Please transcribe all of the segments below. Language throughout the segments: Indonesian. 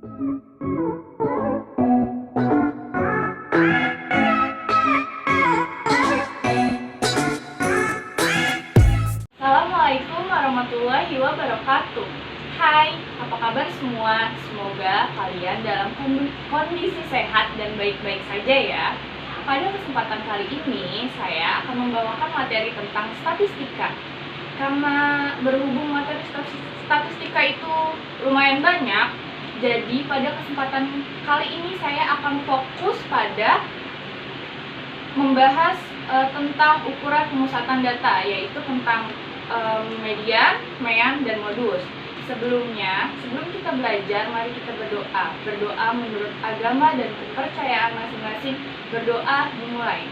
Assalamualaikum warahmatullahi wabarakatuh. Hai, apa kabar semua? Semoga kalian dalam kondisi sehat dan baik-baik saja ya. Pada kesempatan kali ini, saya akan membawakan materi tentang statistika. Karena berhubung materi statistika itu lumayan banyak, jadi pada kesempatan kali ini saya akan fokus pada membahas tentang ukuran pemusatan data, yaitu tentang median, mean, dan modus. Sebelum kita belajar, mari kita berdoa. Berdoa menurut agama dan kepercayaan masing-masing. Berdoa dimulai.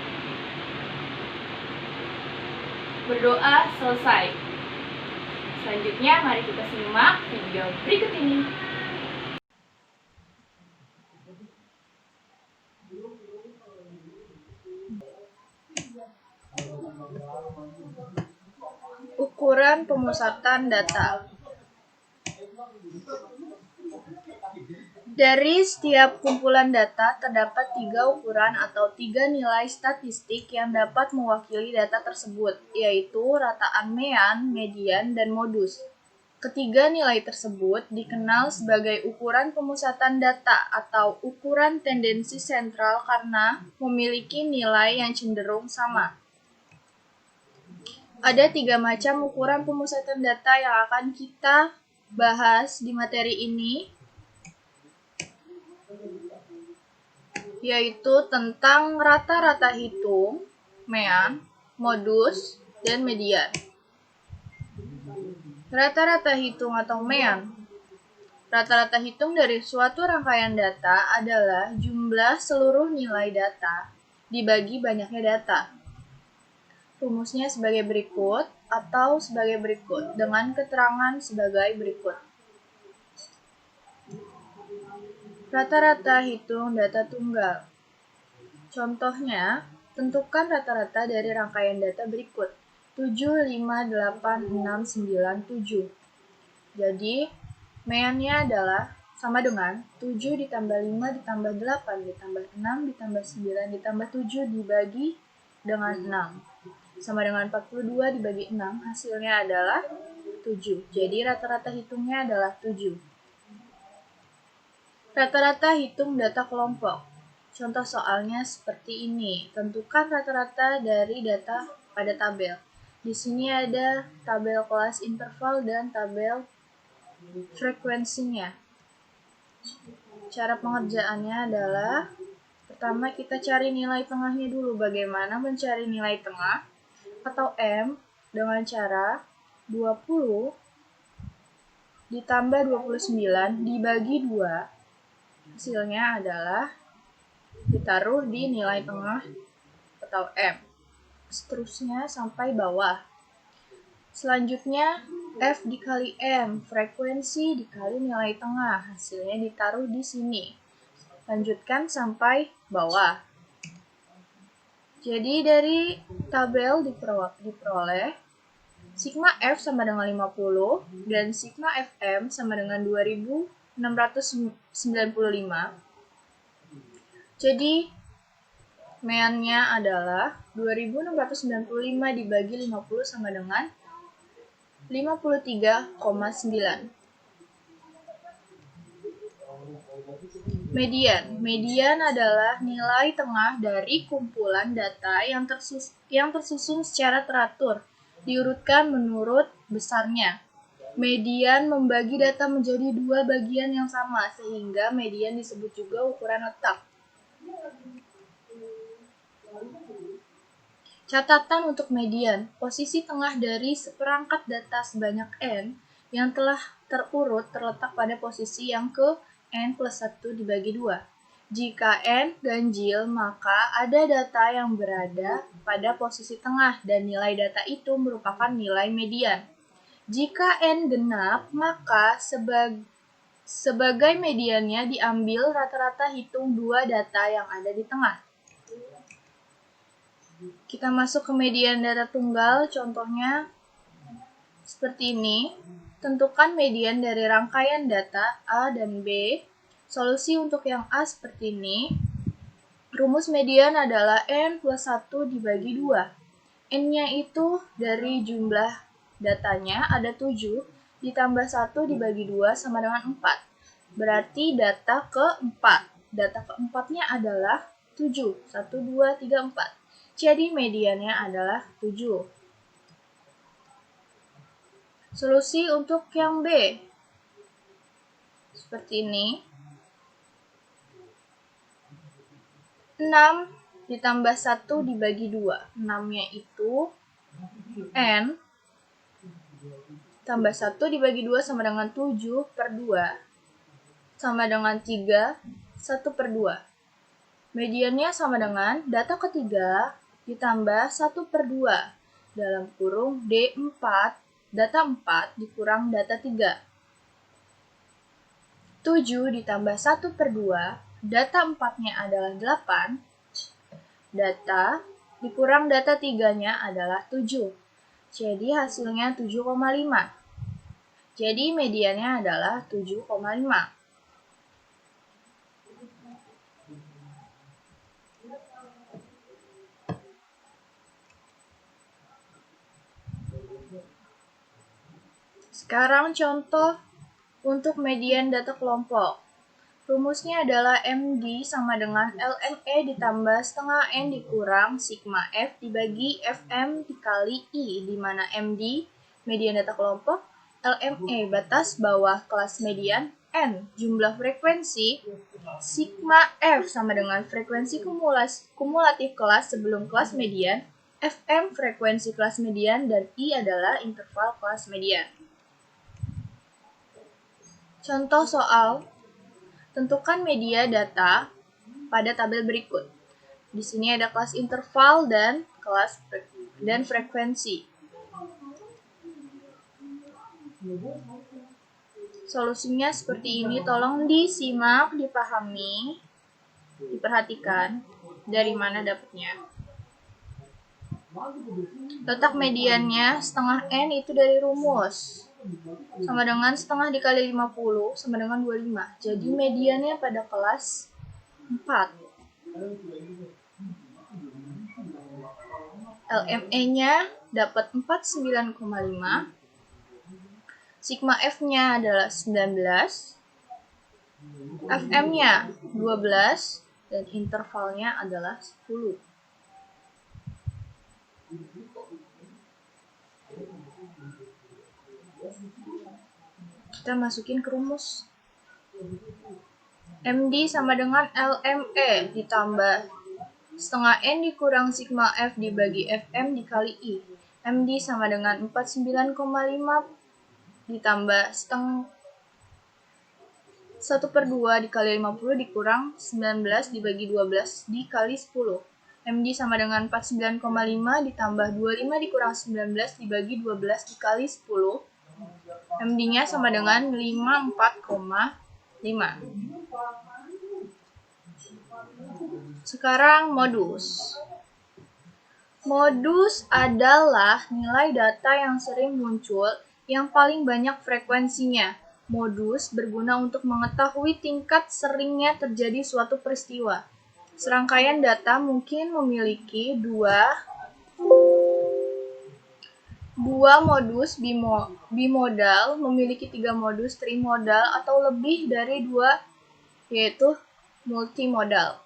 Berdoa selesai. Selanjutnya, mari kita simak video berikut ini. Ukuran pemusatan data. Dari setiap kumpulan data terdapat 3 ukuran atau 3 nilai statistik yang dapat mewakili data tersebut, yaitu rataan mean, median, dan modus. Ketiga nilai tersebut dikenal sebagai ukuran pemusatan data atau ukuran tendensi sentral karena memiliki nilai yang cenderung sama. Ada 3 macam ukuran pemusatan data yang akan kita bahas di materi ini, yaitu tentang rata-rata hitung, mean, modus, dan median. Rata-rata hitung atau mean. Rata-rata hitung dari suatu rangkaian data adalah jumlah seluruh nilai data dibagi banyaknya data. Rumusnya sebagai berikut atau sebagai berikut dengan keterangan sebagai berikut. Rata-rata hitung data tunggal. Contohnya, tentukan rata-rata dari rangkaian data berikut. 7, 5, 8, 6, 9, 7. Jadi, meannya adalah sama dengan 7 ditambah 5 ditambah 8 ditambah 6 ditambah 9 ditambah 7 dibagi dengan 6. Sama dengan 42 dibagi 6, hasilnya adalah 7. Jadi rata-rata hitungnya adalah 7. Rata-rata hitung data kelompok. Contoh soalnya seperti ini. Tentukan rata-rata dari data pada tabel. Di sini ada tabel kelas interval dan tabel frekuensinya. Cara pengerjaannya adalah pertama kita cari nilai tengahnya dulu. Bagaimana mencari nilai tengah atau M dengan cara 20 ditambah 29 dibagi 2. Hasilnya adalah ditaruh di nilai tengah atau M. Seterusnya sampai bawah. Selanjutnya F dikali M, frekuensi dikali nilai tengah. Hasilnya ditaruh di sini. Lanjutkan sampai bawah. Jadi dari tabel diperoleh sigma F sama dengan 50 dan sigma Fm sama dengan 2695. Jadi meannya adalah 2695 dibagi 50 sama dengan 53,9. Median adalah nilai tengah dari kumpulan data yang tersusun secara teratur, diurutkan menurut besarnya. Median membagi data menjadi 2 bagian yang sama, sehingga median disebut juga ukuran letak. Catatan untuk median, posisi tengah dari seperangkat data sebanyak N yang telah terurut terletak pada posisi yang ke N plus 1 dibagi 2. Jika N ganjil, maka ada data yang berada pada posisi tengah dan nilai data itu merupakan nilai median. Jika N genap, maka sebagai mediannya diambil rata-rata hitung 2 data yang ada di tengah. Kita masuk ke median data tunggal, contohnya seperti ini. Tentukan median dari rangkaian data A dan B Solusi untuk yang A seperti ini. Rumus median adalah N plus 1 dibagi 2. N-nya itu dari jumlah datanya ada 7, ditambah 1 dibagi 2 sama dengan 4. Berarti data keempat. Data keempatnya adalah 7. 1, 2, 3, 4. Jadi mediannya adalah 7. Solusi untuk yang B. Seperti ini. 6 ditambah 1 dibagi 2. 6-nya itu N tambah 1 dibagi 2 sama dengan 7 per 2 sama dengan 3, 1 per 2. Mediannya sama dengan data ketiga ditambah 1 per 2 dalam kurung D4, data 4 dikurang data 3. 7 ditambah 1 per 2, data 4-nya adalah 8, data dikurang data 3-nya adalah 7. Jadi hasilnya 7,5. Jadi mediannya adalah 7,5. Sekarang contoh untuk median data kelompok. Rumusnya adalah MD sama dengan LME ditambah setengah N dikurang sigma F dibagi FM dikali I, di mana MD median data kelompok, LME batas bawah kelas median, N jumlah frekuensi, sigma F sama dengan frekuensi kumulatif kelas sebelum kelas median, FM frekuensi kelas median, dan I adalah interval kelas median. Contoh soal. Tentukan media data pada tabel berikut. Di sini ada kelas interval dan frekuensi. Solusinya seperti ini, tolong disimak, dipahami, diperhatikan dari mana dapatnya. Letak mediannya setengah N itu dari rumus. Sama dengan setengah dikali 50 sama dengan 25. Jadi mediannya pada kelas 4. LME-nya dapat 49,5. Sigma F-nya adalah 19. FM-nya 12 dan intervalnya adalah 10. Kita masukin ke rumus. MD sama dengan LME ditambah setengah N dikurang sigma F dibagi FM dikali I. MD sama dengan 49,5 ditambah 1 per 2 dikali 50 dikurang 19 dibagi 12 dikali 10. MD sama dengan 49,5 ditambah 25 dikurang 19 dibagi 12 dikali 10. MD-nya sama dengan 54,5. Sekarang modus. Modus adalah nilai data yang sering muncul yang paling banyak frekuensinya. Modus berguna untuk mengetahui tingkat seringnya terjadi suatu peristiwa. Serangkaian data mungkin memiliki dua modus bimodal, memiliki 3 modus trimodal, atau lebih dari 2, yaitu multimodal.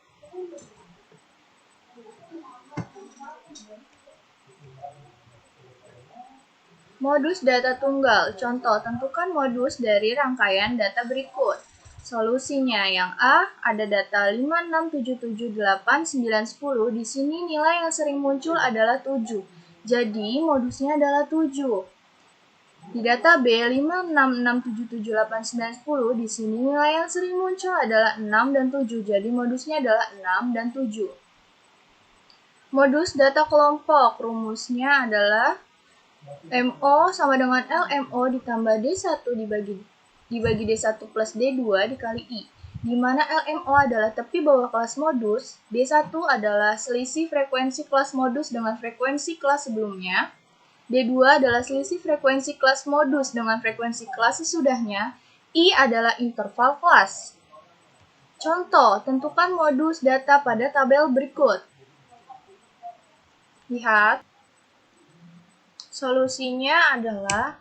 Modus data tunggal. Contoh, tentukan modus dari rangkaian data berikut. Solusinya yang A, ada data 5, 6, 7, 7, 8, 9, 10. Di sini nilai yang sering muncul adalah 7. Jadi, modusnya adalah 7. Di data B, 5, 6, 6, 7, 7, 8, 9, 10. Di sini nilai yang sering muncul adalah 6 dan 7. Jadi, modusnya adalah 6 dan 7. Modus data kelompok. Rumusnya adalah MO sama dengan LMO ditambah D1 dibagi D1 plus D2 dikali I. Di mana LMO adalah tepi bawah kelas modus, D1 adalah selisih frekuensi kelas modus dengan frekuensi kelas sebelumnya, D2 adalah selisih frekuensi kelas modus dengan frekuensi kelas sesudahnya, I adalah interval kelas. Contoh, tentukan modus data pada tabel berikut. Lihat, solusinya adalah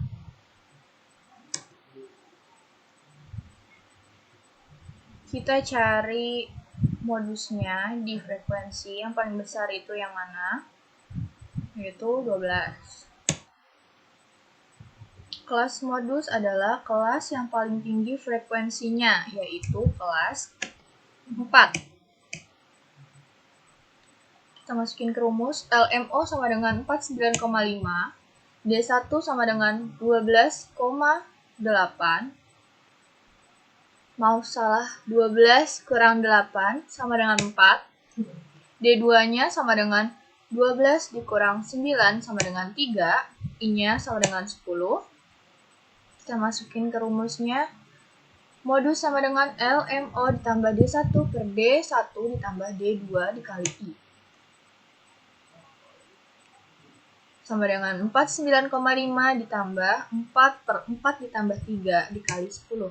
kita cari modusnya di frekuensi yang paling besar itu yang mana? Yaitu 12. Kelas modus adalah kelas yang paling tinggi frekuensinya, yaitu kelas 4. Kita masukin ke rumus, LMO sama dengan 49,5, D1 sama dengan 12,8, mau salah 12 kurang 8 sama dengan 4, D2-nya sama dengan 12 dikurang 9 sama dengan 3, I-nya sama dengan 10. Kita masukin ke rumusnya, modus sama dengan LMO ditambah D1 per D1 ditambah D2 dikali I. Sama dengan 49,5 ditambah 4 per 4 ditambah 3 dikali 10.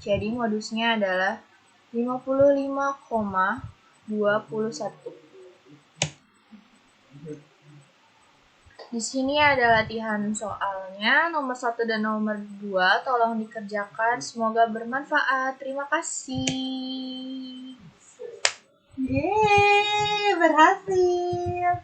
Jadi modusnya adalah 55,21. Di sini ada latihan soalnya, nomor 1 dan nomor 2, tolong dikerjakan, semoga bermanfaat. Terima kasih. Yeay, berhasil.